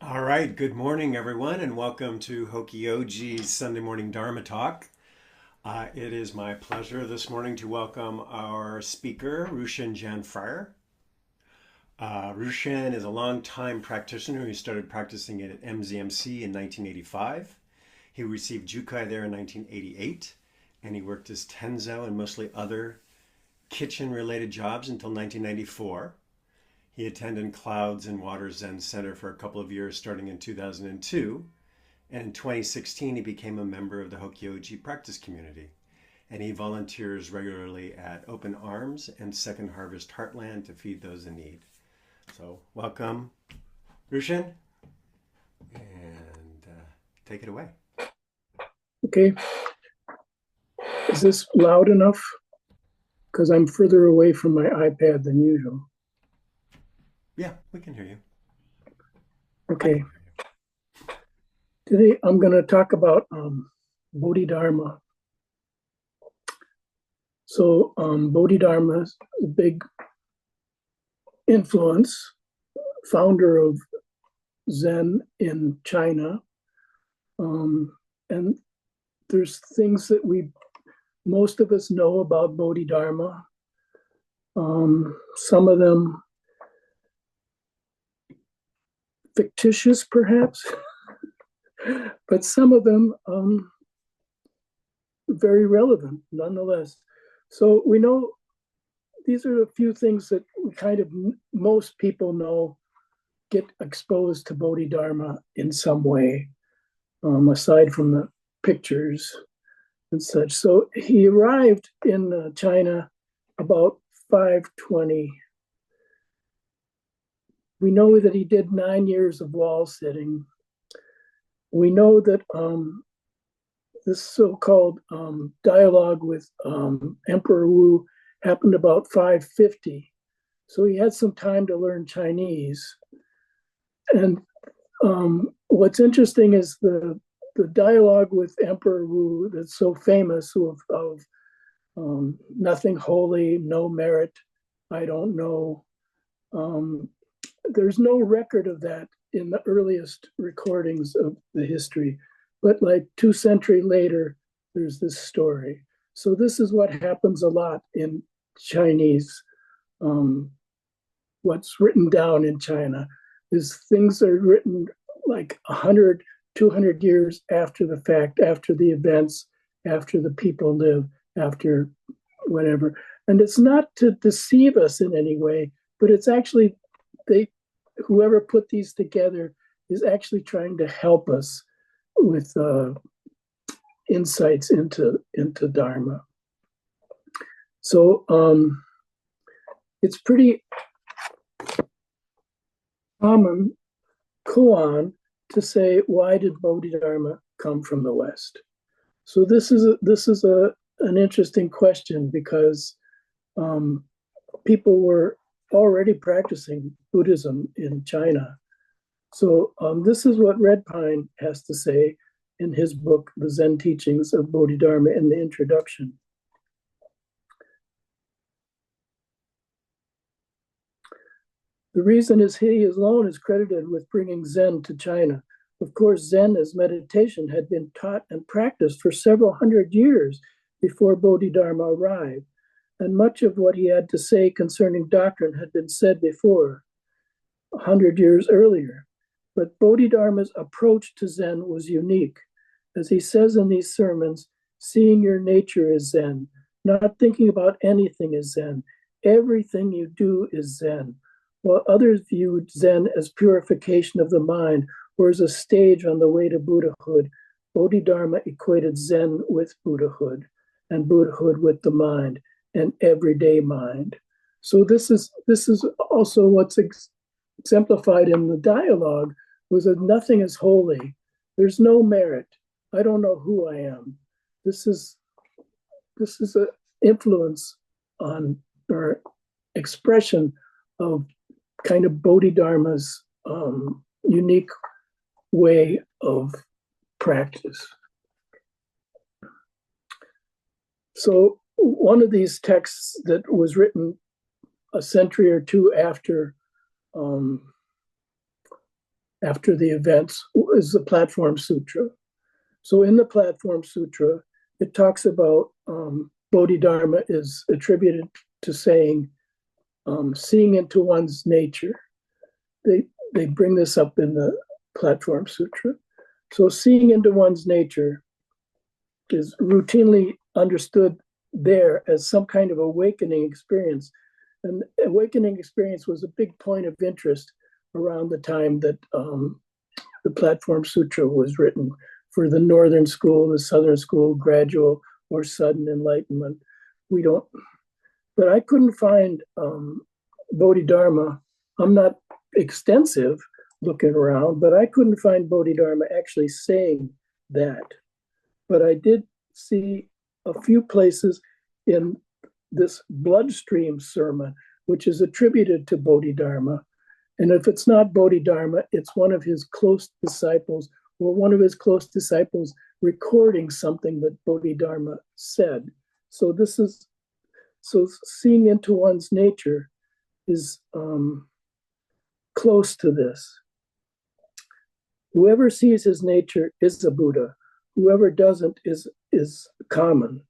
All right, good morning, everyone, and welcome to Hokyoji's Sunday Morning Dharma Talk. It is my pleasure this morning to welcome our speaker, Ryushin Jan Freier. Ryushin is a longtime practitioner who started practicing at MZMC in 1985. He received jukai there in 1988, and he worked as tenzo and mostly other kitchen-related jobs until 1994. He attended Clouds-in-Water Zen Center for a couple of years starting in 2002, and in 2016 he became a member of the Hokyoji practice community, and he volunteers regularly at Open Arms and Second Harvest Heartland to feed those in need. So welcome, Ryushin, and take it away. Okay, is this loud enough? Because I'm further away from my iPad than usual. Yeah, we can hear you. Okay. Today I'm going to talk about Bodhidharma. So Bodhidharma is a big influence, founder of Zen in China. And there's things that most of us know about Bodhidharma. Some of them fictitious, perhaps, but some of them very relevant nonetheless. So we know these are a few things that most people know, get exposed to Bodhidharma in some way, aside from the pictures and such. So he arrived in China about 520. We know that he did 9 years of wall sitting. We know that this so-called dialogue with Emperor Wu happened about 550. So he had some time to learn Chinese. And what's interesting is the dialogue with Emperor Wu that's so famous of nothing holy, no merit, I don't know. There's no record of that in the earliest recordings of the history, but like 2 centuries later, there's this story. So this is what happens a lot in Chinese. What's written down in China is things that are written like 100, 200 years after the fact, after the events, after the people live, after whatever. And it's not to deceive us in any way, but it's actually whoever put these together is actually trying to help us with insights into Dharma. So it's pretty common koan to say, why did Bodhidharma come from the West? So this is an interesting question because people were already practicing Buddhism in China. So this is what Red Pine has to say in his book, The Zen Teachings of Bodhidharma, in the introduction. The reason is he alone is credited with bringing Zen to China. Of course, Zen as meditation had been taught and practiced for several hundred years before Bodhidharma arrived, and much of what he had to say concerning doctrine had been said before, 100 years earlier. But Bodhidharma's approach to Zen was unique. As he says in these sermons, seeing your nature is Zen, not thinking about anything is Zen. Everything you do is Zen. While others viewed Zen as purification of the mind or as a stage on the way to Buddhahood, Bodhidharma equated Zen with Buddhahood and Buddhahood with the mind and everyday mind. So this is also what's exemplified in the dialogue, was that nothing is holy. There's no merit. I don't know who I am. This is an influence on or expression of kind of Bodhidharma's unique way of practice. So one of these texts that was written a century or two after after the events is the Platform Sutra. So in the Platform Sutra, it talks about Bodhidharma is attributed to saying, seeing into one's nature. They bring this up in the Platform Sutra. So seeing into one's nature is routinely understood there as some kind of awakening experience. And awakening experience was a big point of interest around the time that the Platform Sutra was written for the Northern School, the Southern School, gradual or sudden enlightenment. But I couldn't find Bodhidharma. I'm not extensive looking around, but I couldn't find Bodhidharma actually saying that. But I did see a few places in this bloodstream sermon, which is attributed to Bodhidharma. And if it's not Bodhidharma, it's one of his close disciples, or one of his close disciples recording something that Bodhidharma said. So seeing into one's nature is close to this. Whoever sees his nature is a Buddha. Whoever doesn't is common.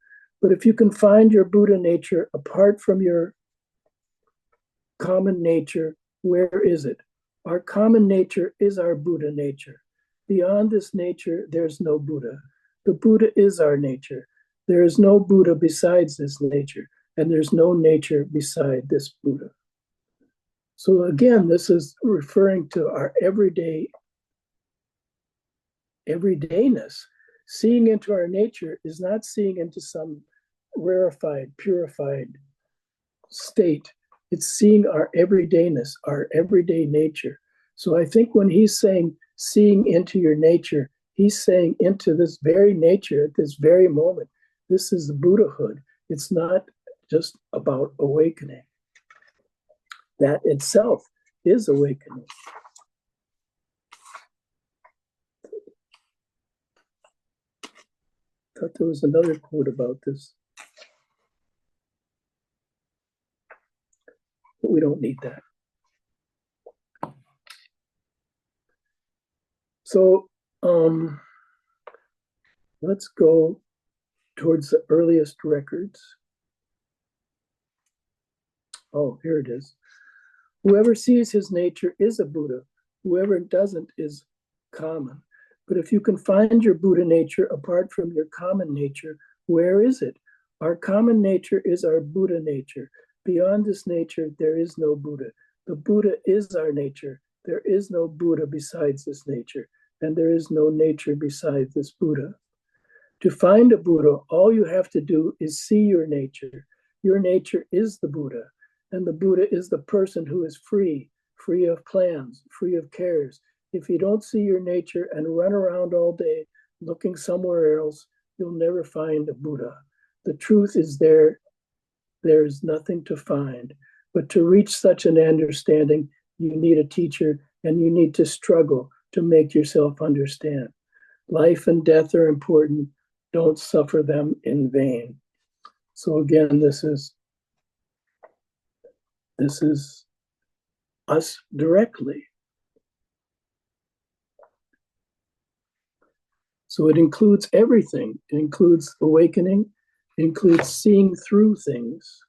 But if you can find your Buddha nature apart from your common nature, where is it? Our common nature is our Buddha nature. Beyond this nature, there's no Buddha. The Buddha is our nature. There is no Buddha besides this nature, and there's no nature beside this Buddha. So again, this is referring to our everydayness. Seeing into our nature is not seeing into some rarefied, purified state. It's seeing our everydayness, our everyday nature. So I think when he's saying seeing into your nature, he's saying into this very nature at this very moment. This is Buddhahood. It's not just about awakening. That itself is awakening. I thought there was another quote about this. But we don't need that. So let's go towards the earliest records. Oh, here it is. Whoever sees his nature is a Buddha. Whoever doesn't is common. But if you can find your Buddha nature apart from your common nature, where is it? Our common nature is our Buddha nature. Beyond this nature, there is no Buddha. The Buddha is our nature. There is no Buddha besides this nature, and there is no nature besides this Buddha. To find a Buddha, all you have to do is see your nature. Your nature is the Buddha, and the Buddha is the person who is free of plans, free of cares. If you don't see your nature and run around all day looking somewhere else, you'll never find a Buddha. The truth is there. There's nothing to find. But to reach such an understanding, you need a teacher, and you need to struggle to make yourself understand. Life and death are important. Don't suffer them in vain. So again, this is us directly. So it includes everything. It includes awakening. It includes seeing through things.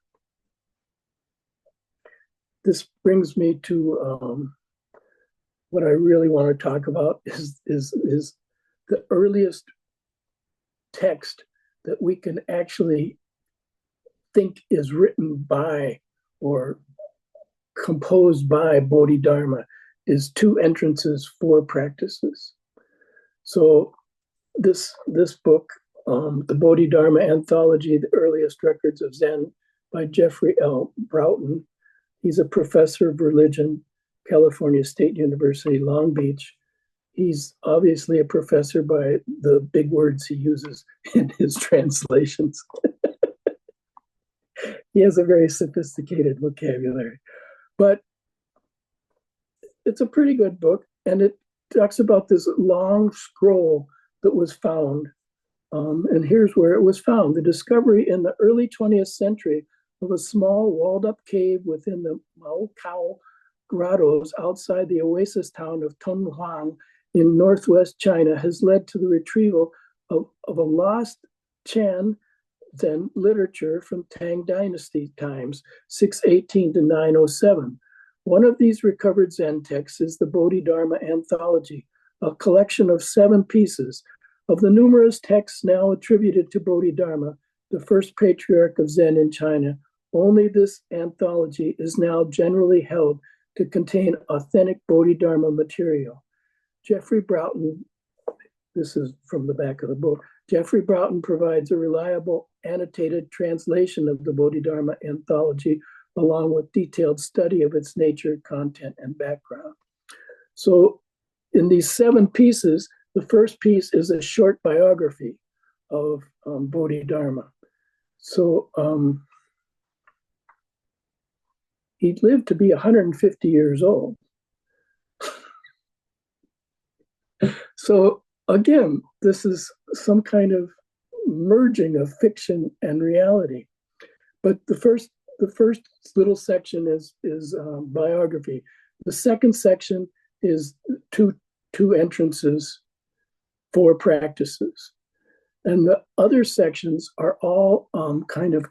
This brings me to what I really want to talk about is the earliest text that we can actually think is written by or composed by Bodhidharma is 2 entrances, 4 practices. So this book, the Bodhidharma Anthology, The Earliest Records of Zen by Jeffrey L. Broughton. He's a professor of religion, California State University, Long Beach. He's obviously a professor by the big words he uses in his translations. He has a very sophisticated vocabulary. But it's a pretty good book, and it talks about this long scroll that was found. And here's where it was found. The discovery in the early 20th century of a small walled-up cave within the Maokao grottos outside the oasis town of Tunhuang in northwest China has led to the retrieval of a lost Chan Zen literature from Tang Dynasty times, 618 to 907. One of these recovered Zen texts is the Bodhidharma Anthology, a collection of 7 pieces. Of the numerous texts now attributed to Bodhidharma, the first patriarch of Zen in China, only this anthology is now generally held to contain authentic Bodhidharma material. Jeffrey Broughton, this is from the back of the book, Jeffrey Broughton provides a reliable annotated translation of the Bodhidharma Anthology, along with detailed study of its nature, content, and background. So in these 7 pieces, the first piece is a short biography of Bodhidharma. So he lived to be 150 years old. So again, this is some kind of merging of fiction and reality. But the first little section is biography. The second section is two entrances, 4 practices. And the other sections are all kind of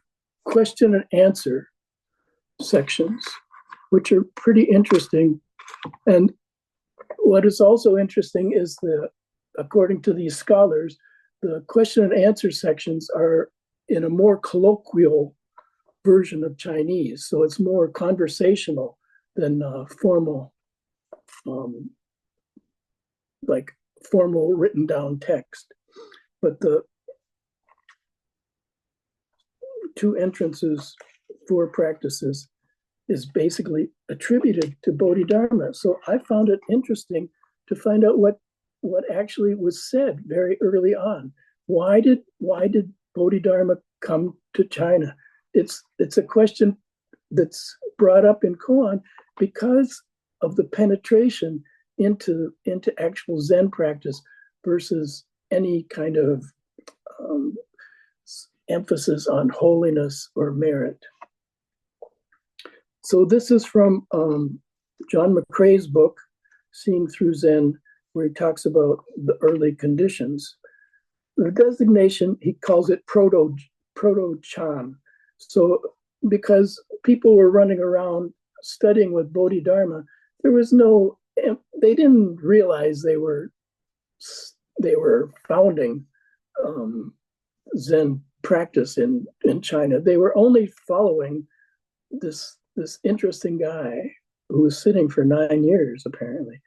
question and answer sections, which are pretty interesting. And what is also interesting is according to these scholars, the question and answer sections are in a more colloquial version of Chinese. So it's more conversational than formal, like formal written down text. But the 2 entrances, 4 practices is basically attributed to Bodhidharma. So I found it interesting to find out what actually was said very early on. Why did Bodhidharma come to China? It's a question that's brought up in koan because of the penetration into actual Zen practice versus any kind of emphasis on holiness or merit. So this is from John McCrae's book, Seeing Through Zen, where he talks about the early conditions. The designation, he calls it proto-chan. So because people were running around studying with Bodhidharma, they didn't realize they were founding Zen practice in China. They were only following this interesting guy who was sitting for 9 years, apparently.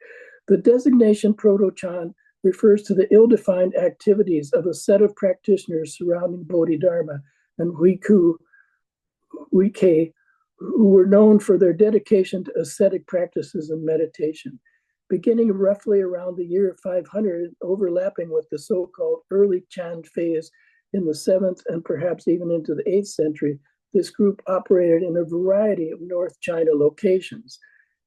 The designation proto-chan refers to the ill-defined activities of a set of practitioners surrounding Bodhidharma and Huikei, who were known for their dedication to ascetic practices and meditation. Beginning roughly around the year 500, overlapping with the so-called early Chan phase in the 7th and perhaps even into the 8th century, this group operated in a variety of North China locations.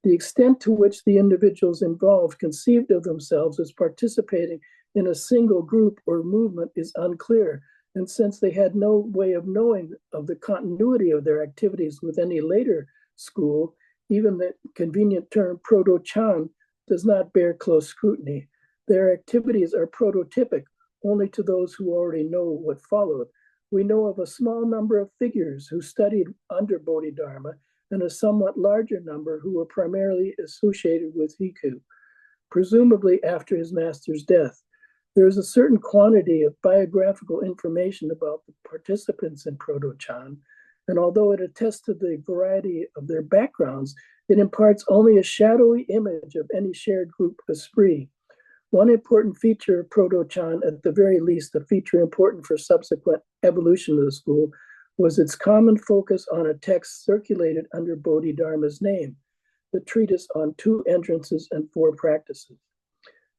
The extent to which the individuals involved conceived of themselves as participating in a single group or movement is unclear, and since they had no way of knowing of the continuity of their activities with any later school, even the convenient term proto-chan does not bear close scrutiny. Their activities are prototypic only to those who already know what followed. We know of a small number of figures who studied under Bodhidharma and a somewhat larger number who were primarily associated with Hiku, presumably after his master's death. There is a certain quantity of biographical information about the participants in Proto-chan, and although it attests to the variety of their backgrounds, it imparts only a shadowy image of any shared group esprit. One important feature of Proto-chan, at the very least a feature important for subsequent evolution of the school, was its common focus on a text circulated under Bodhidharma's name, the treatise on 2 entrances and 4 practices.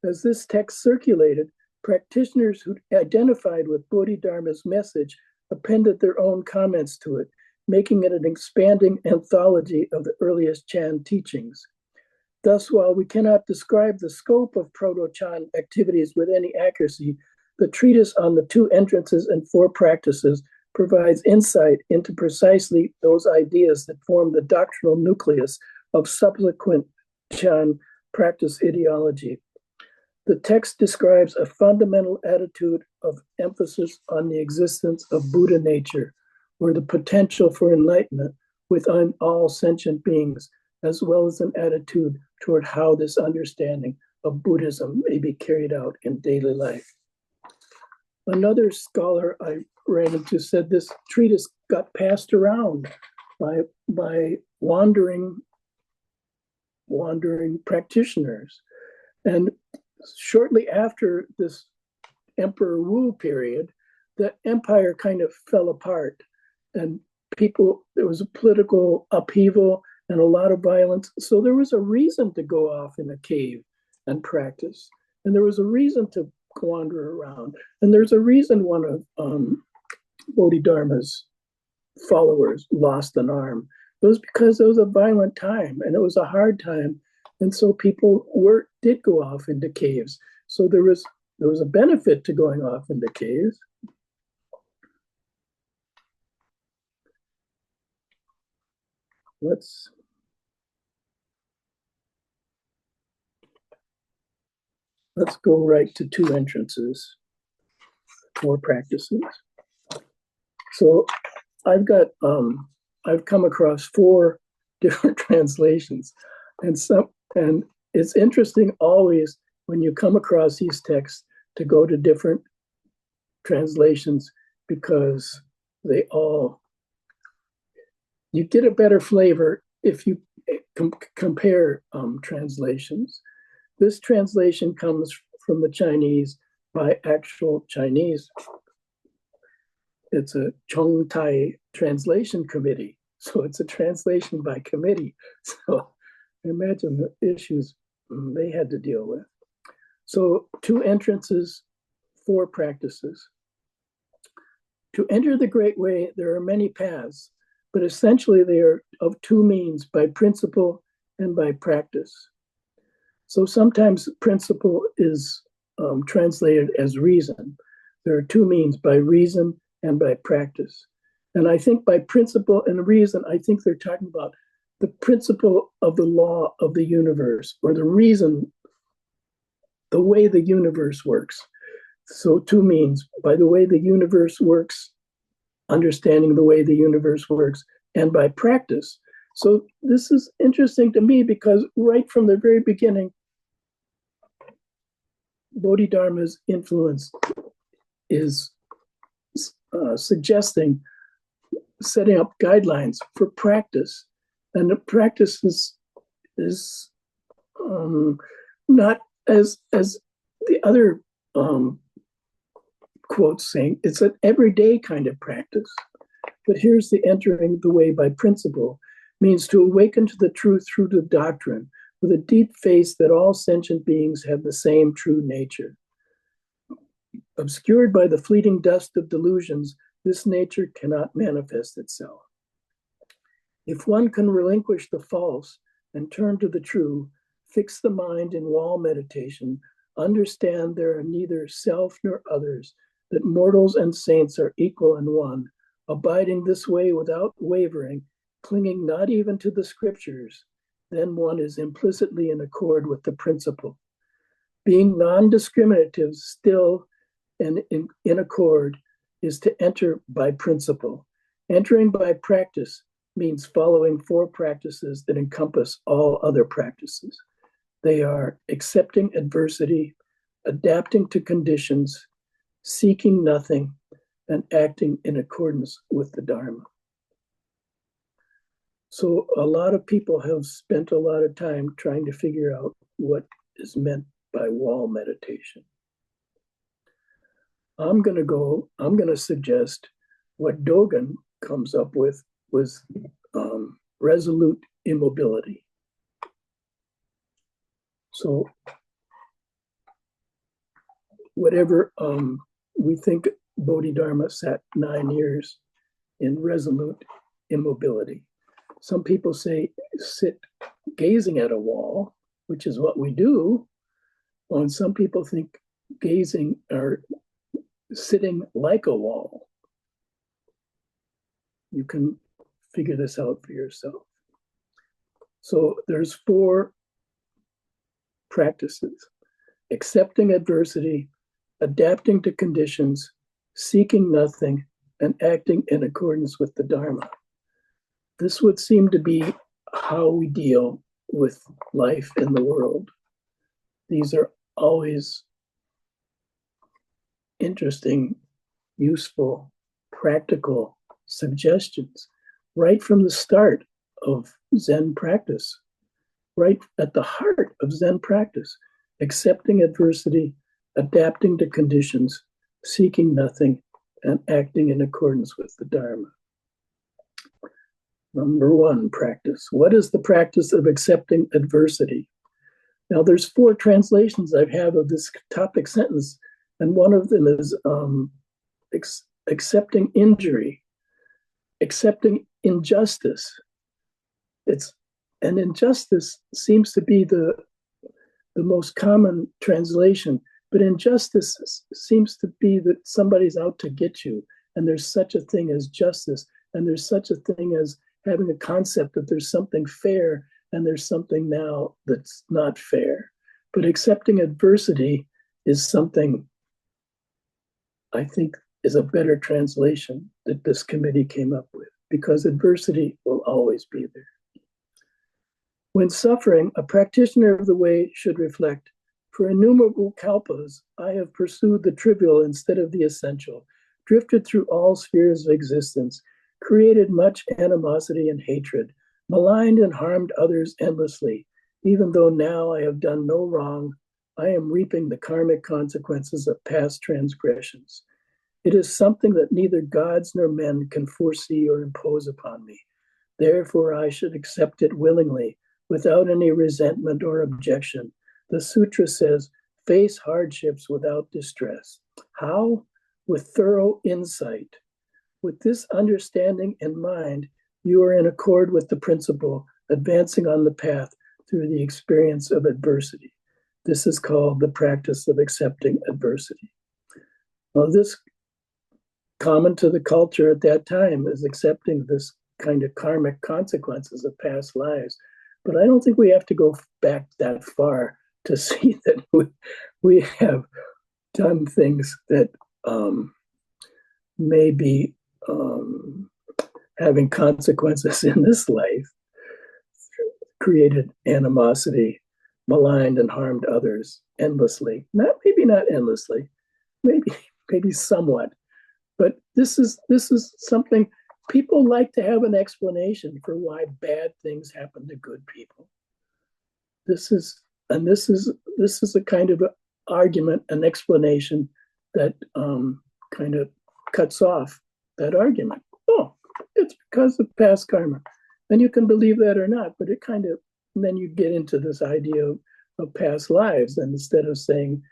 As this text circulated, practitioners who identified with Bodhidharma's message appended their own comments to it, making it an expanding anthology of the earliest Chan teachings. Thus, while we cannot describe the scope of Proto-chan activities with any accuracy, the treatise on the 2 entrances and 4 practices provides insight into precisely those ideas that form the doctrinal nucleus of subsequent Chan practice ideology. The text describes a fundamental attitude of emphasis on the existence of Buddha nature, or the potential for enlightenment within all sentient beings, as well as an attitude toward how this understanding of Buddhism may be carried out in daily life. Another scholar I ran into said this treatise got passed around by wandering practitioners. And shortly after this Emperor Wu period, the empire kind of fell apart, and there was a political upheaval and a lot of violence. So there was a reason to go off in a cave and practice. And there was a reason to wander around. And there's a reason one of Bodhidharma's followers lost an arm. It was because it was a violent time and it was a hard time. And so people did go off into caves. So there was a benefit to going off into caves. Let's go right to two entrances, 4 practices. So I've come across 4 different translations, and it's interesting always when you come across these texts to go to different translations, because you get a better flavor if you compare translations. This translation comes from the Chinese by actual Chinese. It's a Chongtai Translation Committee. So it's a translation by committee. So imagine the issues they had to deal with. So 2 entrances, 4 practices. To enter the Great Way, there are many paths, but essentially they are of 2 means, by principle and by practice. So sometimes principle is translated as reason. There are 2 means, by reason and by practice. And I think by principle and reason, I think they're talking about the principle of the law of the universe, or the reason, the way the universe works. So 2 means, by the way the universe works, understanding the way the universe works, and by practice. So this is interesting to me because right from the very beginning, Bodhidharma's influence is suggesting setting up guidelines for practice. And the practice is not as the other quotes saying, it's an everyday kind of practice. But here's the entering the way by principle, means to awaken to the truth through the doctrine, with a deep faith that all sentient beings have the same true nature. Obscured by the fleeting dust of delusions, this nature cannot manifest itself. If one can relinquish the false and turn to the true, fix the mind in wall meditation, understand there are neither self nor others, that mortals and saints are equal and one, abiding this way without wavering, clinging not even to the scriptures, then one is implicitly in accord with the principle. Being non-discriminative still and in accord is to enter by principle. Entering by practice means following 4 practices that encompass all other practices. They are accepting adversity, adapting to conditions, seeking nothing, and acting in accordance with the Dharma. So a lot of people have spent a lot of time trying to figure out what is meant by wall meditation. I'm going to suggest what Dogen comes up with was resolute immobility. So whatever we think Bodhidharma sat 9 years in resolute immobility. Some people say sit gazing at a wall, which is what we do. And some people think gazing or sitting like a wall. You can figure this out for yourself. So there's 4 practices: accepting adversity, adapting to conditions, seeking nothing, and acting in accordance with the Dharma. This would seem to be how we deal with life in the world. These are always interesting, useful, practical suggestions right from the start of Zen practice, right at the heart of Zen practice: accepting adversity, adapting to conditions, seeking nothing, and acting in accordance with the Dharma. Number 1, practice. What is the practice of accepting adversity? Now, there's 4 translations I have of this topic sentence, and one of them is accepting injury, accepting injustice. And injustice seems to be the most common translation, but injustice seems to be that somebody's out to get you, and there's such a thing as justice, and there's such a thing as having a concept that there's something fair and there's something now that's not fair. But accepting adversity is something I think is a better translation that this committee came up with, because adversity will always be there. When suffering, a practitioner of the way should reflect, for innumerable kalpas, I have pursued the trivial instead of the essential, drifted through all spheres of existence, created much animosity and hatred, maligned and harmed others endlessly. Even though now I have done no wrong, I am reaping the karmic consequences of past transgressions. It is something that neither gods nor men can foresee or impose upon me. Therefore, I should accept it willingly, without any resentment or objection. The sutra says, face hardships without distress. How? With thorough insight. With this understanding in mind, you are in accord with the principle, advancing on the path through the experience of adversity. This is called the practice of accepting adversity. Now, this, common to the culture at that time, is accepting this kind of karmic consequences of past lives. But I don't think we have to go back that far to see that we have done things that may be having consequences in this life, created animosity, maligned and harmed others endlessly. Maybe not endlessly, maybe somewhat. But this is something people like to have an explanation for why bad things happen to good people. This is a kind of argument, an explanation that kind of cuts off that argument. Oh, it's because of past karma. And you can believe that or not, but it kind of, and then you get into this idea of past lives. And instead of saying,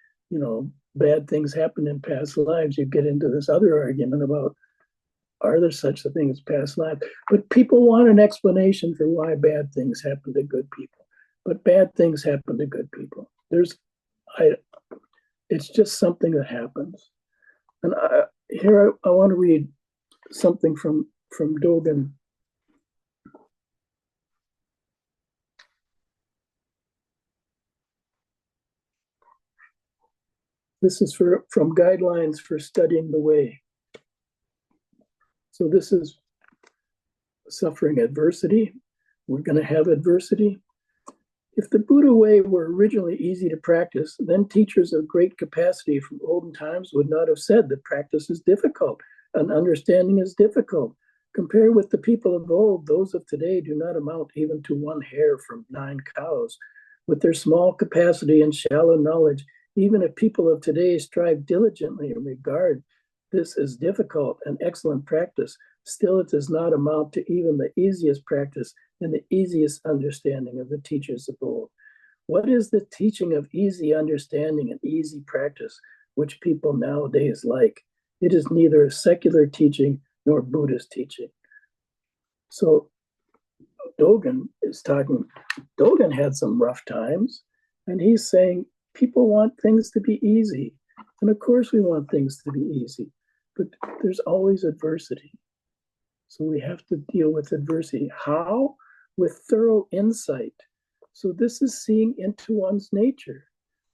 bad things happen in past lives, you get into this other argument about, are there such a thing as past lives? But people want an explanation for why bad things happen to good people. But bad things happen to good people. It's just something that happens. And here I want to read something from Dogen. This is from Guidelines for Studying the Way. So this is suffering adversity. We're going to have adversity. If the Buddha way were originally easy to practice, then teachers of great capacity from olden times would not have said that practice is difficult and understanding is difficult. Compared with the people of old, those of today do not amount even to 1 hair from 9 cows. With their small capacity and shallow knowledge, even if people of today strive diligently and regard this as difficult and excellent practice, still it does not amount to even the easiest practice and the easiest understanding of the teachers of old. What is the teaching of easy understanding and easy practice, which people nowadays like? It is neither a secular teaching nor Buddhist teaching. So Dogen had some rough times, and he's saying people want things to be easy. And of course we want things to be easy, but there's always adversity. So we have to deal with adversity. How? with thorough insight. So this is seeing into one's nature.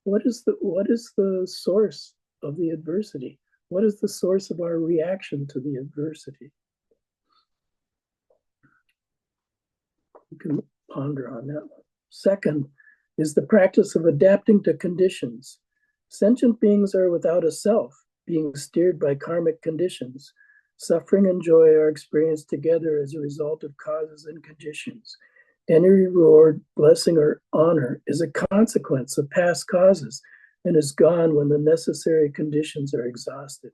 What is the source of the adversity? What is the source of our reaction to the adversity? You can ponder on that one. Second is the practice of adapting to conditions. Sentient beings are without a self, being steered by karmic conditions. Suffering and joy are experienced together as a result of causes and conditions. Any reward, blessing, or honor is a consequence of past causes and is gone when the necessary conditions are exhausted.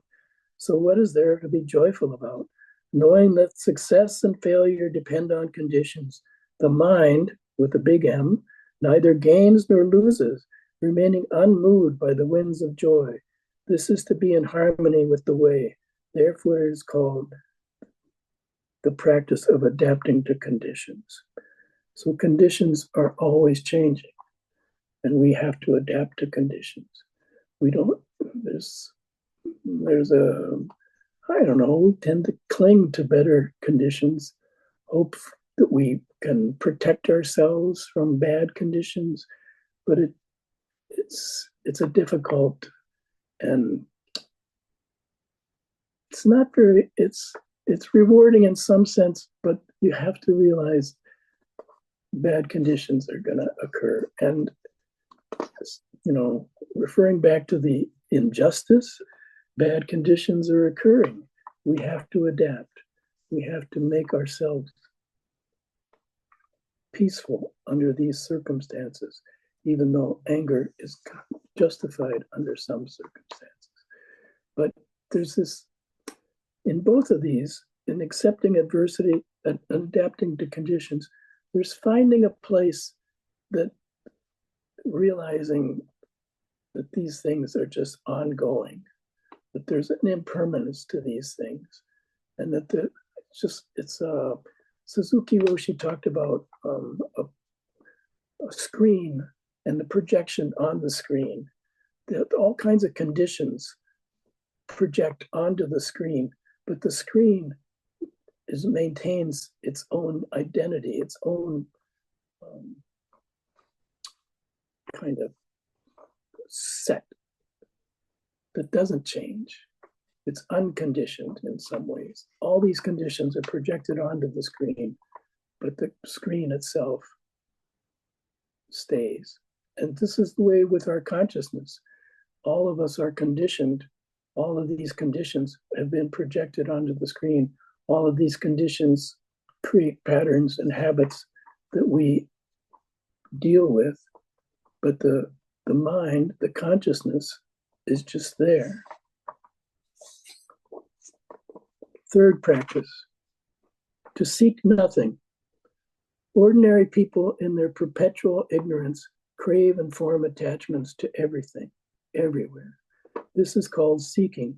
So what is there to be joyful about? Knowing that success and failure depend on conditions. The mind, with a big M, neither gains nor loses, remaining unmoved by the winds of joy. This is to be in harmony with the way. Therefore, it is called the practice of adapting to conditions. So conditions are always changing, and we have to adapt to conditions. We don't, I don't know, we tend to cling to better conditions, hope that we can protect ourselves from bad conditions, but it's a difficult, and it's not very, it's rewarding in some sense, but you have to realize bad conditions are going to occur. And, referring back to the injustice, bad conditions are occurring. We have to adapt. We have to make ourselves peaceful under these circumstances, even though anger is justified under some circumstances. But there's this, in both of these, in accepting adversity and adapting to conditions, there's finding a place that realizing that these things are just ongoing, that there's an impermanence to these things, and that Suzuki Roshi talked about a screen and the projection on the screen, that all kinds of conditions project onto the screen, but the screen maintains its own identity, its own kind of set that doesn't change. It's unconditioned in some ways. All these conditions are projected onto the screen, but the screen itself stays. And this is the way with our consciousness. All of us are conditioned. All of these conditions have been projected onto the screen. All of these conditions create patterns and habits that we deal with, but the mind, the consciousness, is just there. Third practice, to seek nothing. Ordinary people in their perpetual ignorance crave and form attachments to everything, everywhere. This is called seeking.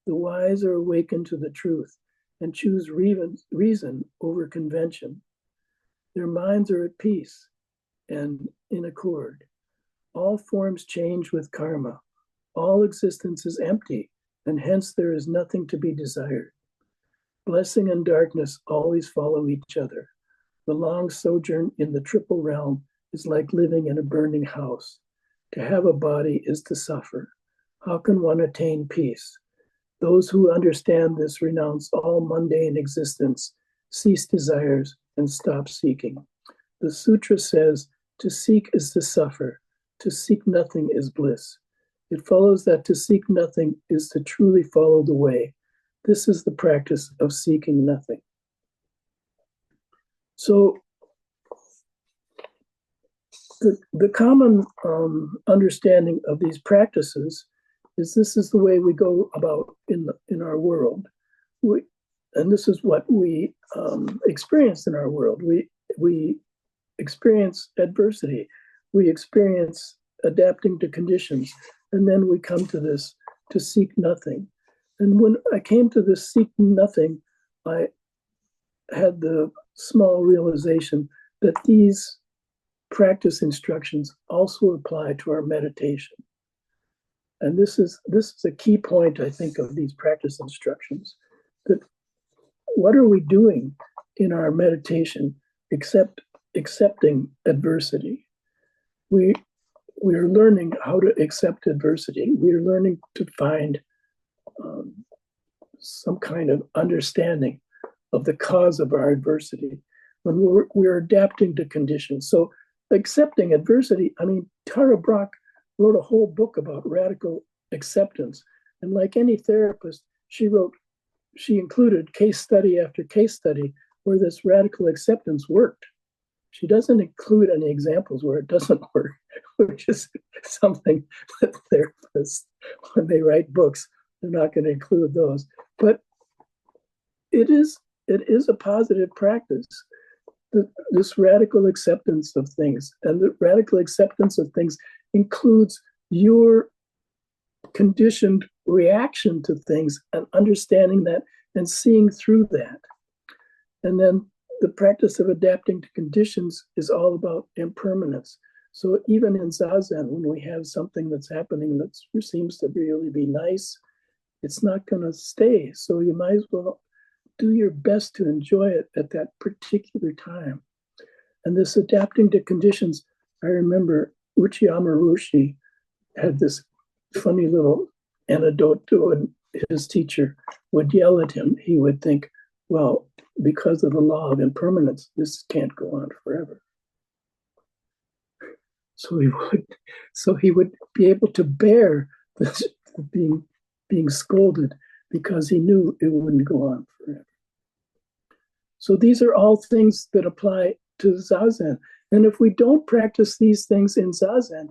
The wise are awakened to the truth and choose reason over convention. Their minds are at peace and in accord. All forms change with karma. All existence is empty, and hence there is nothing to be desired. Blessing and darkness always follow each other. The long sojourn in the triple realm is like living in a burning house. To have a body is to suffer. How can one attain peace? Those who understand this renounce all mundane existence, cease desires, and stop seeking. The sutra says, to seek is to suffer. To seek nothing is bliss. It follows that to seek nothing is to truly follow the way. This is the practice of seeking nothing. So the common understanding of these practices is this is the way we go about in our world. And this is what we experience in our world. We experience adversity. We experience adapting to conditions. And then we come to this, to seek nothing. And when I came to this seek nothing, I had the small realization that these practice instructions also apply to our meditation. And this is a key point, I think, of these practice instructions, that what are we doing in our meditation except accepting adversity. We are learning how to accept adversity. We are learning to find some kind of understanding of the cause of our adversity when we're adapting to conditions. So accepting adversity, I mean, Tara Brach wrote a whole book about radical acceptance. And like any therapist, she included case study after case study where this radical acceptance worked. She doesn't include any examples where it doesn't work, which is something that therapists, when they write books, they're not going to include those. But it is a positive practice, this radical acceptance of things. And the radical acceptance of things includes your conditioned reaction to things and understanding that and seeing through that. And then the practice of adapting to conditions is all about impermanence. So even in Zazen, when we have something that's happening that seems to really be nice, it's not going to stay. So you might as well do your best to enjoy it at that particular time. And this adapting to conditions, I remember Uchiyama Roshi had this funny little anecdote to when his teacher would yell at him. He would think, well, because of the law of impermanence, this can't go on forever. So he would be able to bear this being scolded because he knew it wouldn't go on forever. So these are all things that apply to Zazen. And if we don't practice these things in Zazen,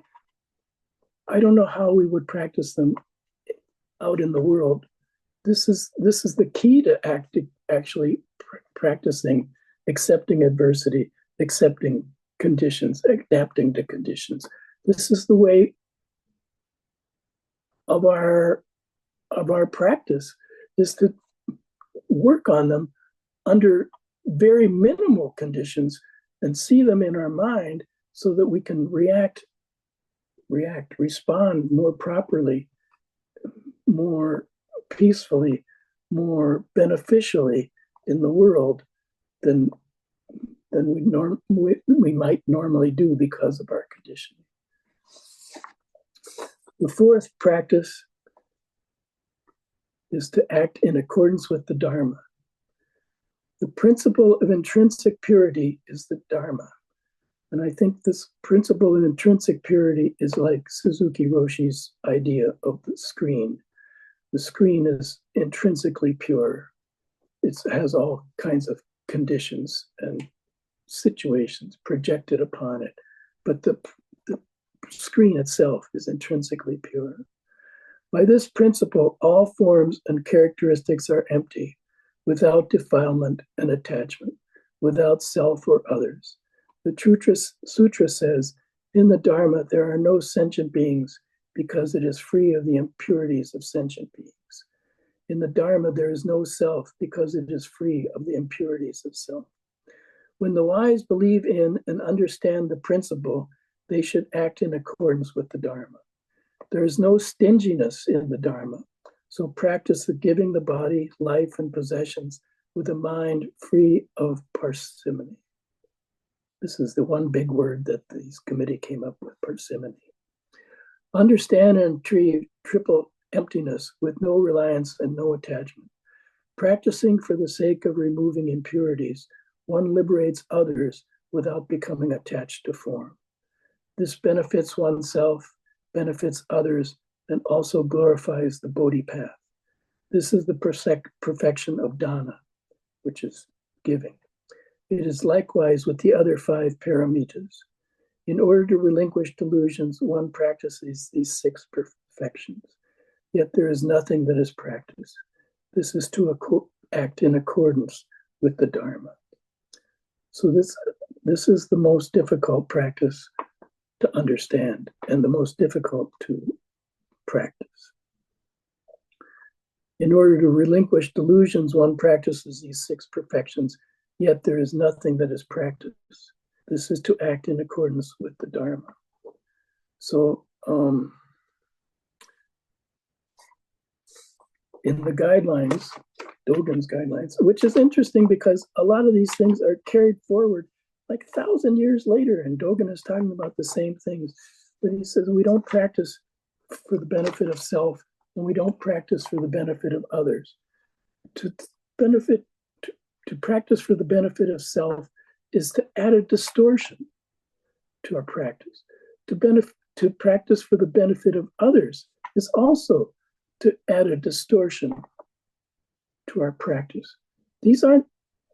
I don't know how we would practice them out in the world. This is the key to actually practicing accepting adversity, accepting conditions, adapting to conditions. This is the way of our practice, is to work on them under very minimal conditions and see them in our mind so that we can respond more properly, more peacefully, more beneficially in the world than we might normally do because of our conditioning. The fourth practice is to act in accordance with the Dharma. The principle of intrinsic purity is the Dharma. And I think this principle of intrinsic purity is like Suzuki Roshi's idea of the screen. The screen is intrinsically pure. It has all kinds of conditions and situations projected upon it, but the screen itself is intrinsically pure. By this principle, all forms and characteristics are empty, without defilement and attachment, without self or others. The Sutra says, in the Dharma, there are no sentient beings because it is free of the impurities of sentient beings. In the Dharma, there is no self because it is free of the impurities of self. When the wise believe in and understand the principle, they should act in accordance with the Dharma. There is no stinginess in the Dharma, so practice the giving the body, life, and possessions with a mind free of parsimony. This is the one big word that this committee came up with, parsimony. Understand and retrieve triple emptiness with no reliance and no attachment. Practicing for the sake of removing impurities, one liberates others without becoming attached to form. This benefits oneself, benefits others, and also glorifies the Bodhi path. This is the perfection of dana, which is giving. It is likewise with the other 5 paramitas. In order to relinquish delusions, one practices these 6 perfections. Yet there is nothing that is practiced. This is to act in accordance with the Dharma. So this is the most difficult practice to understand and the most difficult to practice. In order to relinquish delusions, one practices these 6 perfections, yet there is nothing that is practiced. This is to act in accordance with the Dharma. So in the guidelines, Dogen's guidelines, which is interesting because a lot of these things are carried forward like 1,000 years later, and Dogen is talking about the same things. But he says we don't practice for the benefit of self, and we don't practice for the benefit of others. To practice for the benefit of self is to add a distortion to our practice. To practice for the benefit of others is also to add a distortion to our practice. These aren't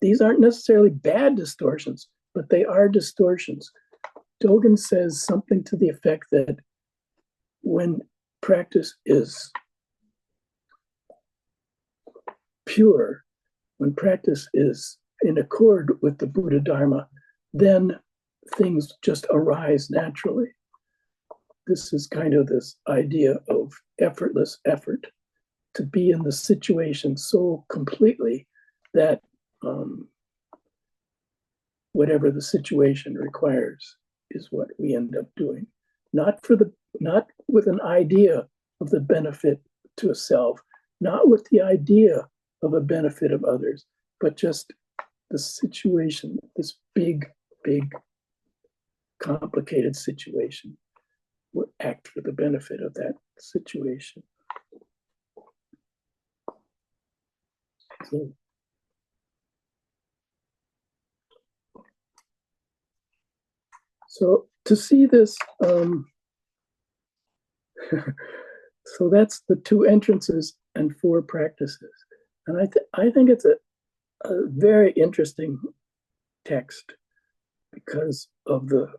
necessarily bad distortions, but they are distortions. Dogen says something to the effect that when practice is pure, when practice is in accord with the Buddha Dharma, then things just arise naturally. This is kind of this idea of effortless effort, to be in the situation so completely that whatever the situation requires is what we end up doing. Not with an idea of the benefit to a self, not with the idea of a benefit of others, but just the situation, this big, complicated situation. We'll act for the benefit of that situation. So to see this, so that's the 2 entrances and 4 practices. And I think it's a very interesting text because of the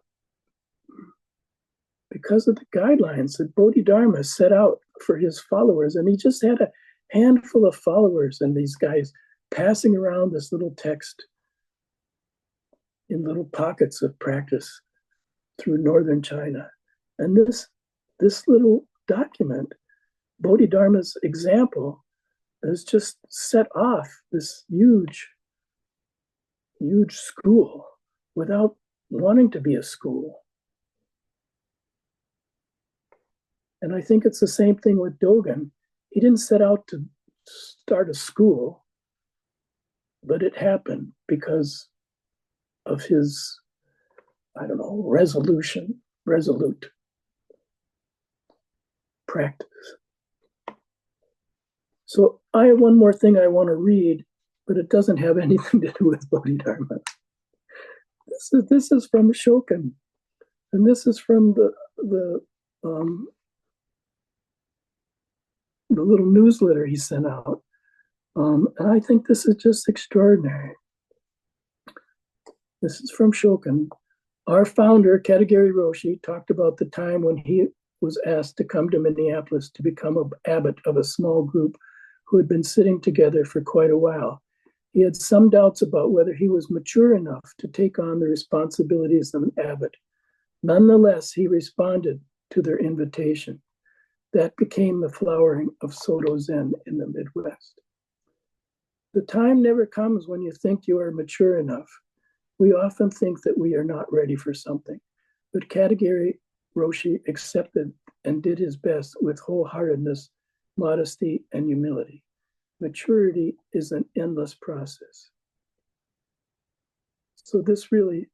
guidelines that Bodhidharma set out for his followers. And he just had a handful of followers, and these guys passing around this little text in little pockets of practice through northern China. And this little document, Bodhidharma's example, has just set off this huge school without wanting to be a school. And I think it's the same thing with Dogen. He didn't set out to start a school, but it happened because of his, resolute practice. So I have one more thing I want to read, but it doesn't have anything to do with Bodhidharma. This is from Shokin, and this is from the little newsletter he sent out. And I think this is just extraordinary. This is from Shokin. Our founder, Katagiri Roshi, talked about the time when he was asked to come to Minneapolis to become an abbot of a small group who had been sitting together for quite a while. He had some doubts about whether he was mature enough to take on the responsibilities of an abbot. Nonetheless, he responded to their invitation. That became the flowering of Soto Zen in the Midwest. The time never comes when you think you are mature enough. We often think that we are not ready for something, but Katagiri Roshi accepted and did his best with wholeheartedness, modesty, and humility. Maturity is an endless process. So this really,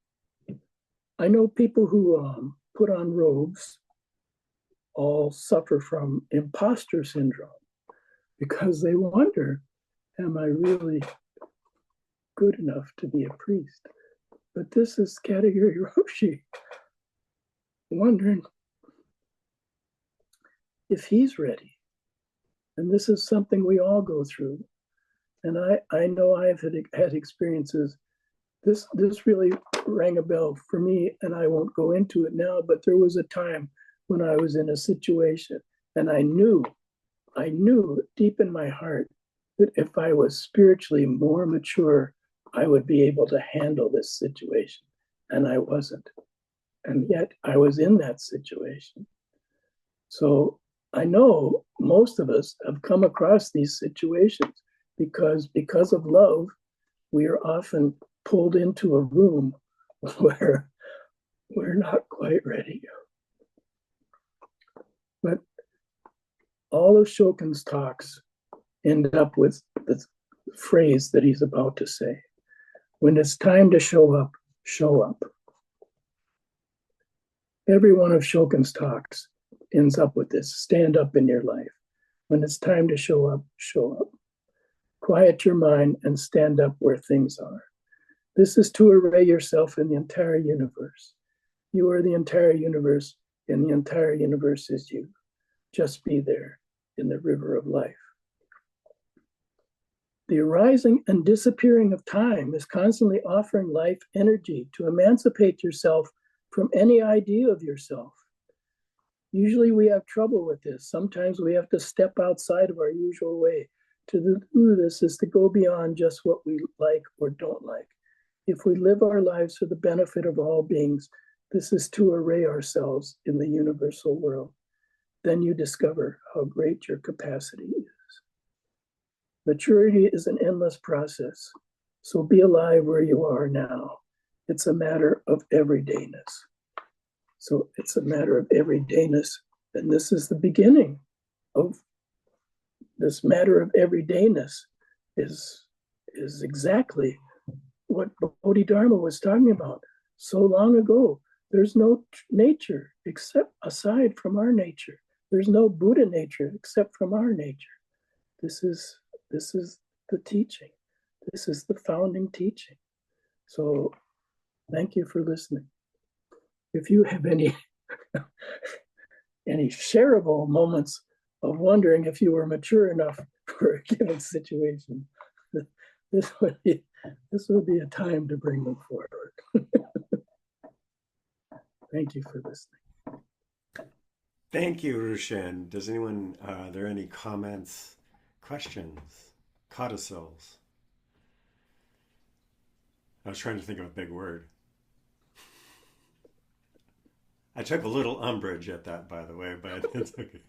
I know people who put on robes all suffer from imposter syndrome because they wonder, am I really good enough to be a priest? But this is Katagiri Roshi wondering if he's ready. And this is something we all go through. And I know I've had experiences. This really rang a bell for me, and I won't go into it now, but there was a time when I was in a situation and I knew deep in my heart that if I was spiritually more mature, I would be able to handle this situation. And I wasn't. And yet I was in that situation. So I know most of us have come across these situations because of love, we are often pulled into a room where we're not quite ready. But all of Shokin's talks end up with the phrase that he's about to say. When it's time to show up, show up. Every one of Shokin's talks ends up with this: stand up in your life. When it's time to show up, show up. Quiet your mind and stand up where things are. This is to array yourself in the entire universe. You are the entire universe, and the entire universe is you. Just be there in the river of life. The arising and disappearing of time is constantly offering life energy to emancipate yourself from any idea of yourself. Usually we have trouble with this. Sometimes we have to step outside of our usual way. To do this is to go beyond just what we like or don't like. If we live our lives for the benefit of all beings, this is to array ourselves in the universal world. Then you discover how great your capacity is. Maturity is an endless process, so be alive where you are now. It's a matter of everydayness. So it's a matter of everydayness, and this is the beginning of this matter of everydayness is exactly what Bodhidharma was talking about so long ago. There's no nature except aside from our nature. There's no Buddha nature except from our nature. This is the teaching. This is the founding teaching. So thank you for listening. If you have any shareable moments of wondering if you were mature enough for a given situation, this would be a time to bring them forward. Thank you for listening. Thank you, Ryushin. Does anyone, are there any comments, questions, codicils? I was trying to think of a big word. I took a little umbrage at that, by the way, but it's okay.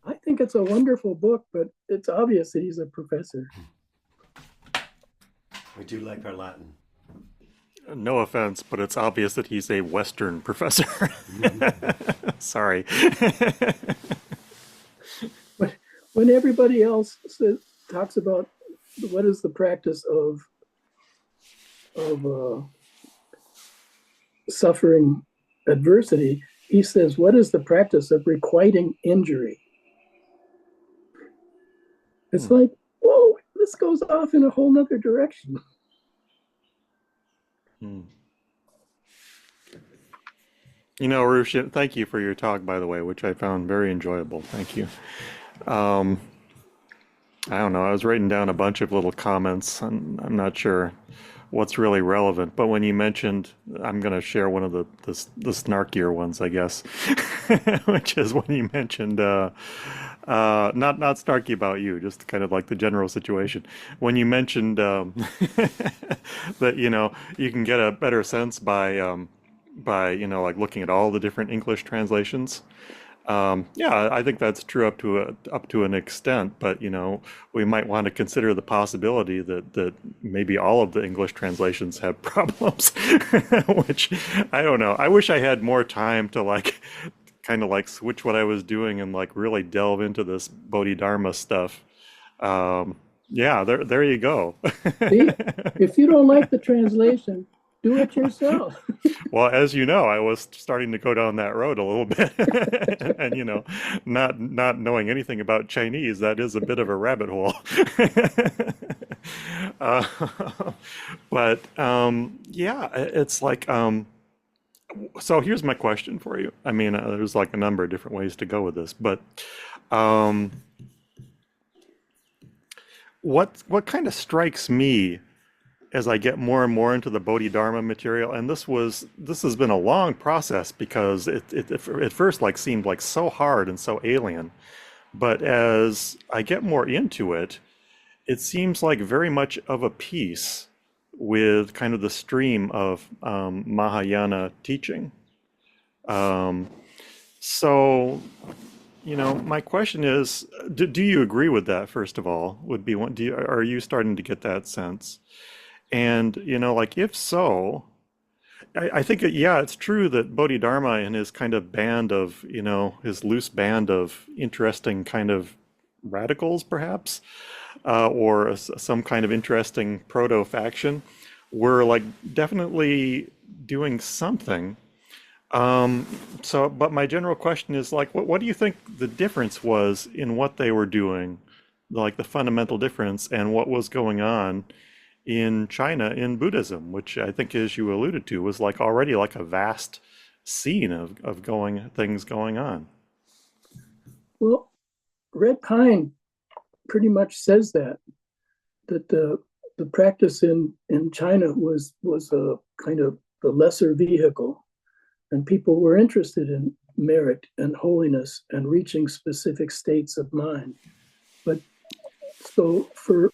I think it's a wonderful book, but it's obvious that he's a professor. We do like our Latin. No offense, but it's obvious that he's a Western professor. Sorry. When everybody else talks about what is the practice of suffering adversity, he says, what is the practice of requiting injury? It's like, whoa, this goes off in a whole nother direction. You know, Ryushin, thank you for your talk, by the way, which I found very enjoyable. Thank you. I don't know, I was writing down a bunch of little comments, and I'm not sure what's really relevant, but when you mentioned, I'm going to share one of the snarkier ones, I guess, which is when you mentioned, not snarky about you, just kind of like the general situation. When you mentioned that, you know, you can get a better sense by you know, like looking at all the different English translations. Yeah, I think that's true up to an extent, but you know, we might want to consider the possibility that maybe all of the English translations have problems, which I don't know. I wish I had more time to like kind of like switch what I was doing and like really delve into this Bodhidharma stuff. Yeah, there you go. See, if you don't like the translation, do it yourself. Well, as you know, I was starting to go down that road a little bit, and you know, not knowing anything about Chinese, that is a bit of a rabbit hole. uh, but yeah, it's like so. Here's my question for you. I mean, there's like a number of different ways to go with this, but what kind of strikes me as I get more and more into the Bodhidharma material, and this has been a long process because it at first like seemed like so hard and so alien, but as I get more into it, it seems like very much of a piece with kind of the stream of Mahayana teaching. So, you know, my question is, do you agree with that? First of all, would be one. Are you starting to get that sense? And, you know, like, if so, I think, yeah, it's true that Bodhidharma and his kind of band of, you know, his loose band of interesting kind of radicals, perhaps, or some kind of interesting proto-faction were like definitely doing something. But my general question is like, what do you think the difference was in what they were doing, like the fundamental difference, and what was going on in China in Buddhism, which I think, as you alluded to, was like already like a vast scene of things going on. Well, Red Pine pretty much says that the practice in China was a kind of the lesser vehicle, and people were interested in merit and holiness and reaching specific states of mind. But so for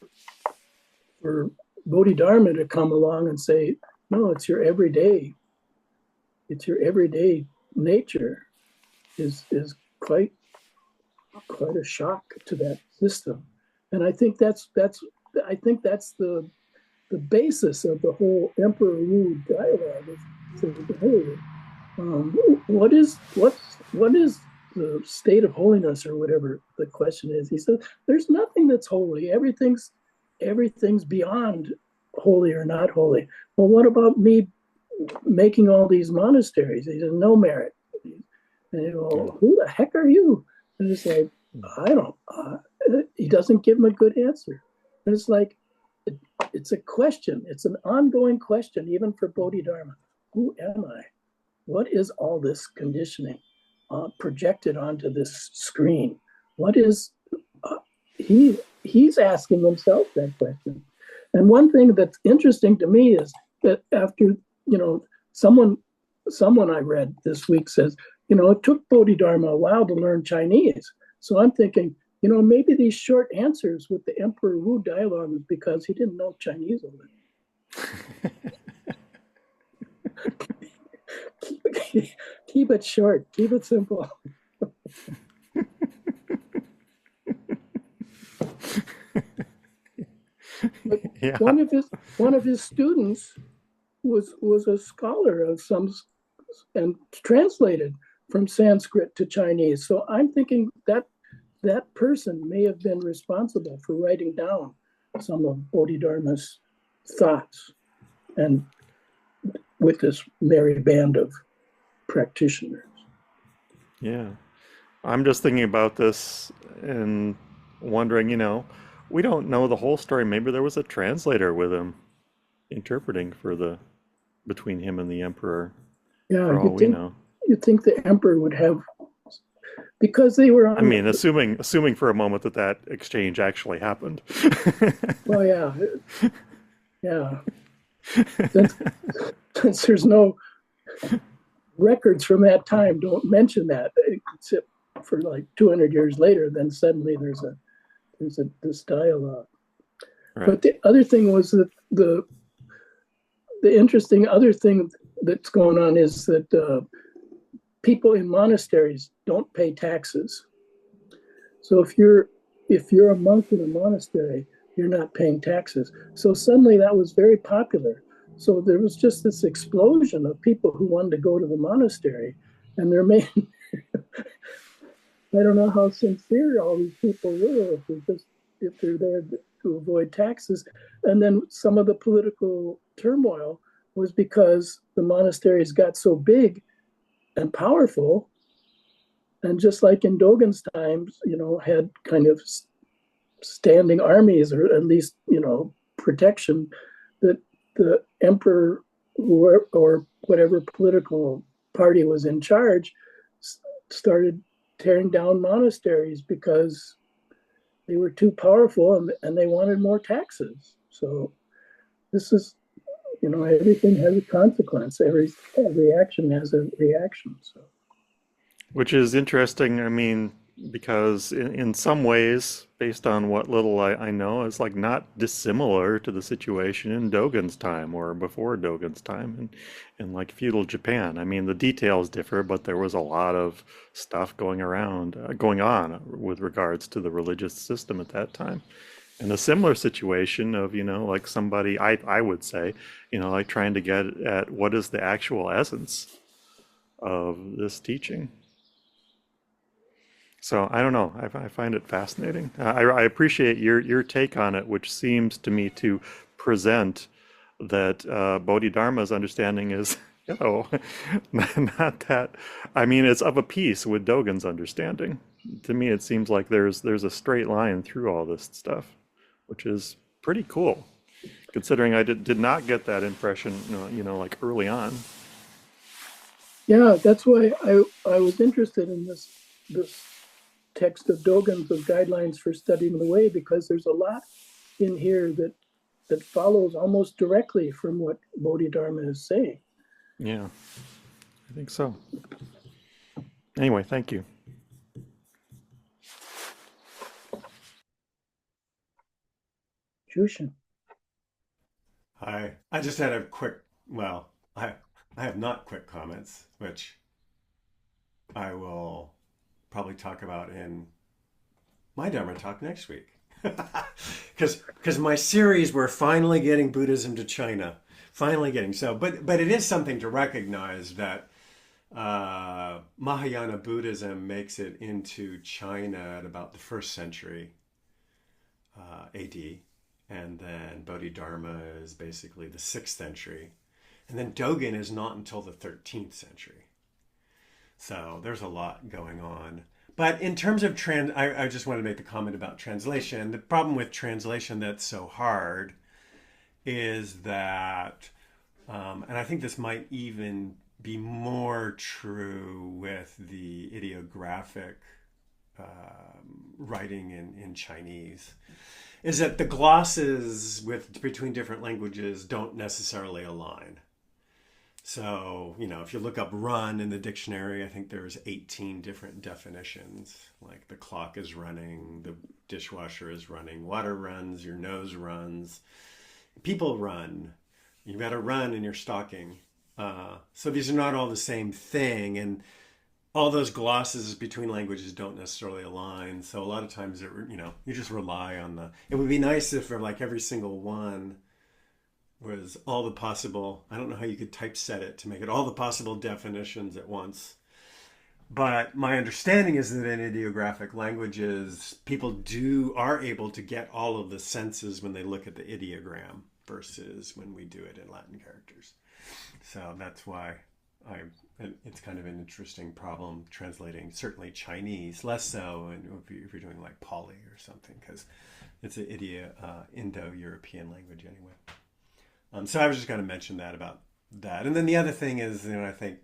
Bodhidharma to come along and say, no, it's your everyday nature is quite a shock to that system. And I think that's the basis of the whole Emperor Wu dialogue. Hey, what is the state of holiness, or whatever the question is? He says there's nothing that's holy. Everything's beyond holy or not holy. Well, what about me making all these monasteries? He says no merit. And you go, who the heck are you? And it's like, I don't. He doesn't give him a good answer. And it's like, it's a question. It's an ongoing question, even for Bodhidharma. Who am I? What is all this conditioning projected onto this screen? What is he's asking himself that question. And one thing that's interesting to me is that after, someone I read this week says, it took Bodhidharma a while to learn Chinese. So I'm thinking, maybe these short answers with the Emperor Wu dialogue was because he didn't know Chinese already. Keep it short, keep it simple. Yeah. One of his students was a scholar of some and translated from Sanskrit to Chinese. So I'm thinking that person may have been responsible for writing down some of Bodhidharma's thoughts, and with this merry band of practitioners. Yeah. I'm just thinking about this and wondering, we don't know the whole story. Maybe there was a translator with him interpreting between him and the emperor, Yeah, for all we know. You'd think the emperor would have, because they were on. I mean, assuming for a moment that exchange actually happened. Well, yeah. Since there's no records from that time, don't mention that. Except for like 200 years later, then suddenly there's this dialogue. Right. But the other thing was that the interesting other thing that's going on is that people in monasteries don't pay taxes. So if you're a monk in a monastery, you're not paying taxes. So suddenly that was very popular. So there was just this explosion of people who wanted to go to the monastery, and there may I don't know how sincere all these people were, if they're there to avoid taxes. And then some of the political turmoil was because the monasteries got so big and powerful, and just like in Dogen's times, had kind of standing armies, or at least, protection, that the emperor or whatever political party was in charge started tearing down monasteries because they were too powerful and they wanted more taxes. So this is, everything has a consequence. Every action has a reaction. So, Which is interesting, I mean, because in some ways, based on what little I know, it's like not dissimilar to the situation in Dogen's time or before Dogen's time in like feudal Japan. I mean, the details differ, but there was a lot of stuff going on with regards to the religious system at that time. And a similar situation of, like somebody, I would say, like trying to get at what is the actual essence of this teaching. So I don't know. I find it fascinating. I appreciate your take on it, which seems to me to present that Bodhidharma's understanding is, not that. I mean, it's of a piece with Dogen's understanding. To me, it seems like there's a straight line through all this stuff, which is pretty cool, considering I did not get that impression, like early on. Yeah, that's why I was interested in this text of Dogen's of guidelines for studying the way, because there's a lot in here that follows almost directly from what Bodhidharma is saying. Yeah, I think so. Anyway, thank you. Jushin. Hi. I just had a quick, well, I have not quick comments, which I will probably talk about in my Dharma talk next week. Because my series, we're finally getting Buddhism to China. Finally getting so, but it is something to recognize that Mahayana Buddhism makes it into China at about the first century AD, and then Bodhidharma is basically the 6th century, and then Dogen is not until the 13th century. So there's a lot going on. But in terms of I just want to make the comment about translation. The problem with translation that's so hard is that, and I think this might even be more true with the ideographic writing in Chinese, is that the glosses between different languages don't necessarily align. So, if you look up run in the dictionary, I think there's 18 different definitions. Like the clock is running, the dishwasher is running, water runs, your nose runs, people run, you've got to run in your stocking. So these are not all the same thing. And all those glosses between languages don't necessarily align. So a lot of times, you just rely on it would be nice if like every single one was all the possible, I don't know how you could typeset it to make it all the possible definitions at once. But my understanding is that in ideographic languages, people are able to get all of the senses when they look at the ideogram versus when we do it in Latin characters. So that's why it's kind of an interesting problem translating certainly Chinese, less so if you're doing like Pali or something, because it's an Indo-European language anyway. So I was just going to mention that about that. And then the other thing is, I think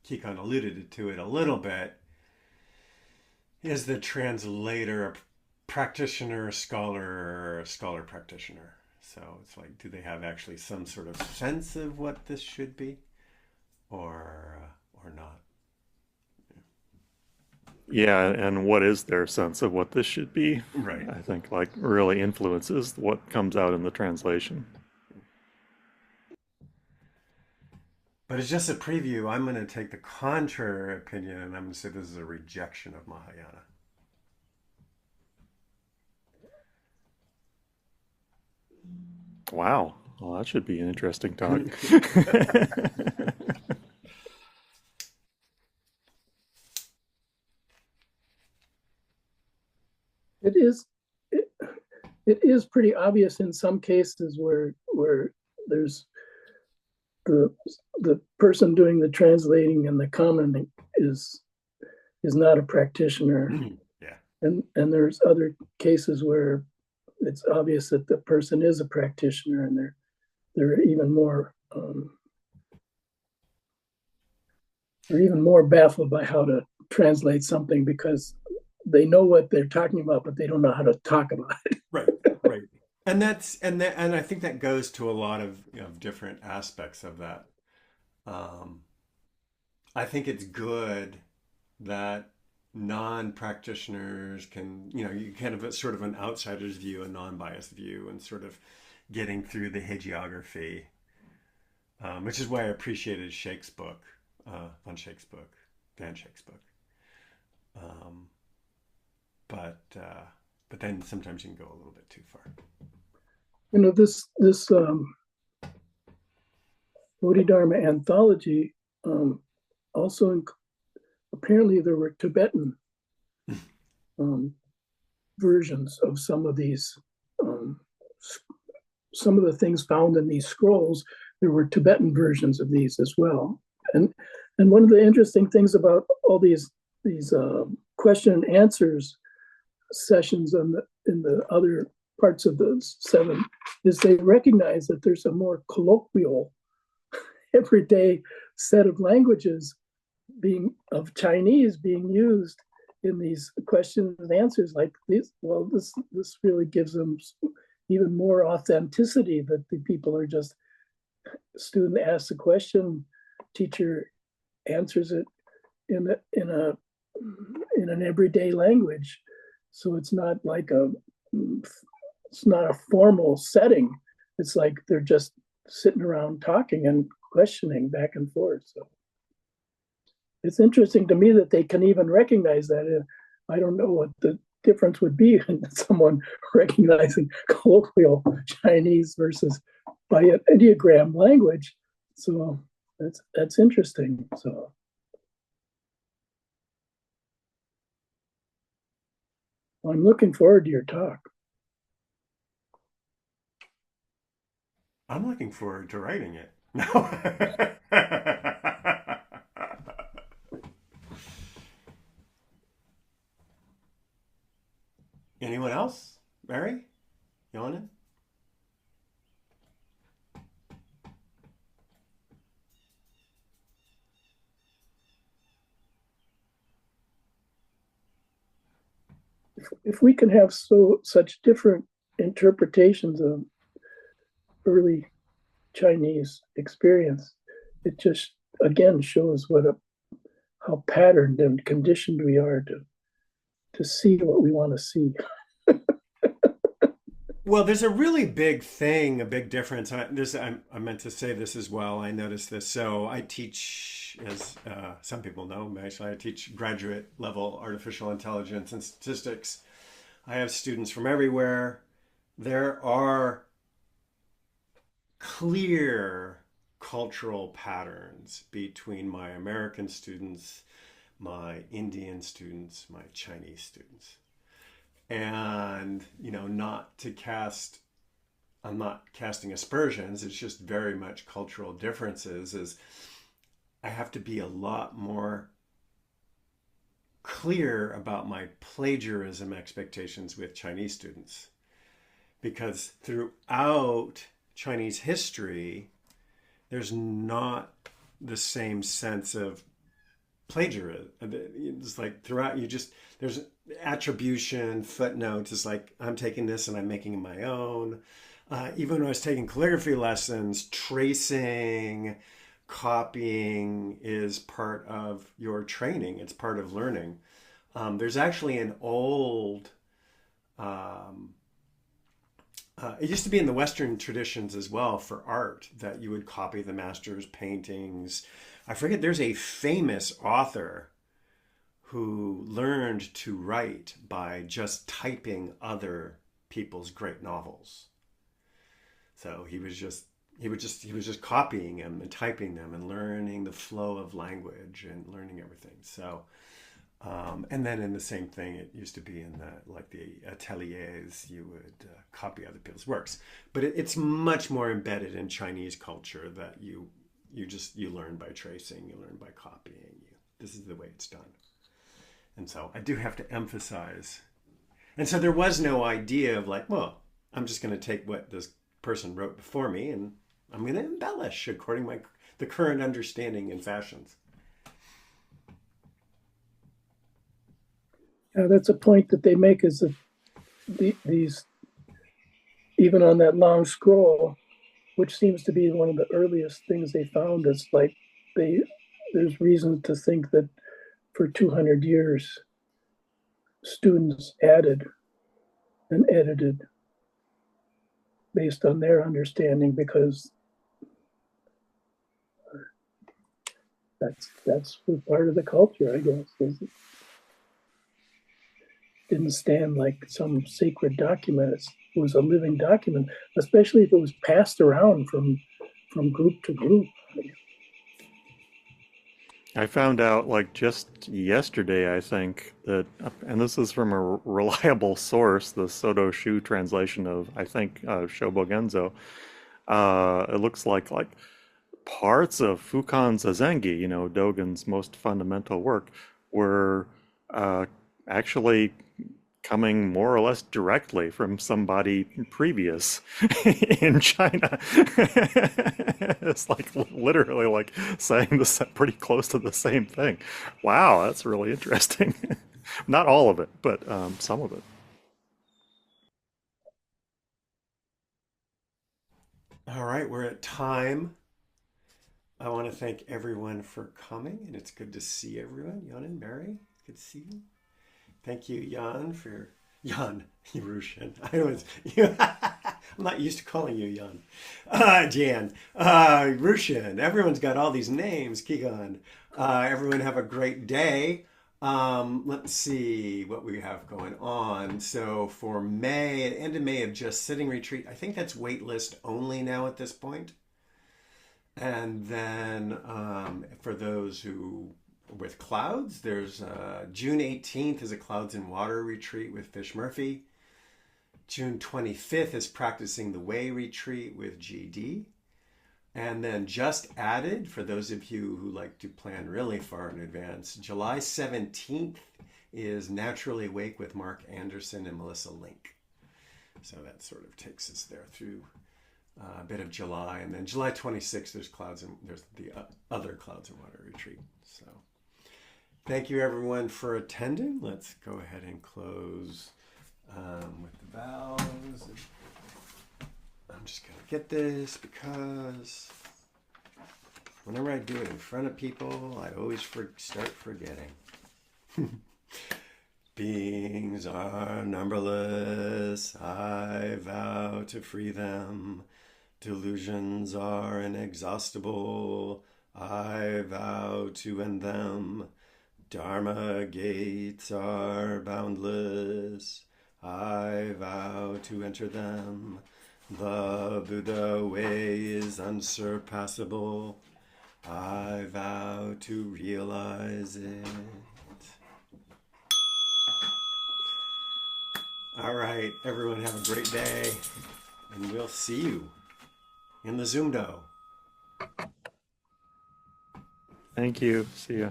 Kikon alluded to it a little bit, is the translator a practitioner, a scholar practitioner. So it's like, do they have actually some sort of sense of what this should be or not? Yeah, and what is their sense of what this should be? Right. I think like really influences what comes out in the translation. But it's just a preview. I'm going to take the contrary opinion, and I'm going to say this is a rejection of Mahayana. Wow. Well, that should be an interesting talk. It is it is pretty obvious in some cases where there's the person doing the translating and the commenting is not a practitioner. Yeah. And there's other cases where it's obvious that the person is a practitioner, and they're even more baffled by how to translate something because they know what they're talking about, but they don't know how to talk about it. Right. And I think that goes to a lot of different aspects of that. I think it's good that non-practitioners can, you kind of sort of an outsider's view, a non-biased view, and sort of getting through the hagiography, which is why I appreciated Shake's book, Van Shake's book. But then sometimes you can go a little bit too far. This Bodhidharma anthology also apparently there were Tibetan um, versions of some of these, some of the things found in these scrolls. There were Tibetan versions of these as well. And one of the interesting things about all these question and answers sessions in the other parts of the 7 is they recognize that there's a more colloquial, everyday set of languages of Chinese being used in these questions and answers like these. Well, this really gives them even more authenticity, that the people are just, student asks a question, teacher answers it in an everyday language. So it's not like it's not a formal setting. It's like they're just sitting around talking and questioning back and forth. So it's interesting to me that they can even recognize that. I don't know what the difference would be in someone recognizing colloquial Chinese versus by an ideogram language. So that's interesting. So I'm looking forward to your talk. I'm looking forward to writing it. No. Anyone else? Mary? Yona? If we can have such different interpretations of early Chinese experience, it just again shows how patterned and conditioned we are to see what we want to see. Well, there's a really big thing, a big difference. I meant to say this as well. I noticed this. So I teach, as some people know, actually, I teach graduate level artificial intelligence and statistics. I have students from everywhere. There are clear cultural patterns between my American students, my Indian students, my Chinese students. And, not to I'm not casting aspersions, it's just very much cultural differences. Is I have to be a lot more clear about my plagiarism expectations with Chinese students. Because throughout Chinese history, there's not the same sense of plagiarism. It's like throughout, there's attribution, footnotes. It's like, I'm taking this and I'm making it my own. Even when I was taking calligraphy lessons, tracing, copying is part of your training. It's part of learning. There's actually an old, it used to be in the Western traditions as well for art that you would copy the master's paintings. I forget, there's a famous author who learned to write by just typing other people's great novels. So he was just copying them and typing them and learning the flow of language and learning everything. So, and then in the same thing, it used to be in the ateliers, you would copy other people's works. But it's much more embedded in Chinese culture that you learn by tracing, you learn by copying. This is the way it's done. And so I do have to emphasize. And so there was no idea of like, well, I'm just going to take what this person wrote before me and I'm going to embellish according to the current understanding and fashions. That's a point that they make, is that these, even on that long scroll, which seems to be one of the earliest things they found, is like there's reason to think that for 200 years, students added and edited based on their understanding, because that's part of the culture, I guess. It didn't stand like some sacred document. It was a living document, especially if it was passed around from group to group. I found out like just yesterday, I think, that, and this is from a reliable source, the Soto Shu translation of, I think, Shobogenzo. It looks like parts of Fukan Zazengi, Dogen's most fundamental work, were uh, actually coming more or less directly from somebody previous in China. It's like literally like saying this pretty close to the same thing. Wow, that's really interesting. Not all of it, but some of it. All right, we're at time. I want to thank everyone for coming, and it's good to see everyone. Jan and Mary, good to see you. Thank you, Jan, for Jan Yerushin. I don't. I'm not used to calling you Jan. Jan, Rushin. Everyone's got all these names. Kigan. Everyone have a great day. Let's see what we have going on. So for May, at end of May of Just Sitting Retreat, I think that's waitlist only now at this point. And then for those who with Clouds, there's June 18th is a Clouds-in-Water retreat with Fish Murphy. June 25th is Practicing the Way retreat with GD. And then just added, for those of you who like to plan really far in advance, July 17th is Naturally Awake with Mark Anderson and Melissa Link. So that sort of takes us there through a bit of July. And then July 26th, there's the other Clouds-in-Water retreat. So thank you everyone for attending. Let's go ahead and close with the vows. I'm just going to get this because whenever I do it in front of people, I always start forgetting. Beings are numberless, I vow to free them. Delusions are inexhaustible, I vow to end them. Dharma gates are boundless, I vow to enter them. The Buddha way is unsurpassable, I vow to realize it. All right, everyone have a great day, and we'll see you in the Zoom-do. Thank you. See ya.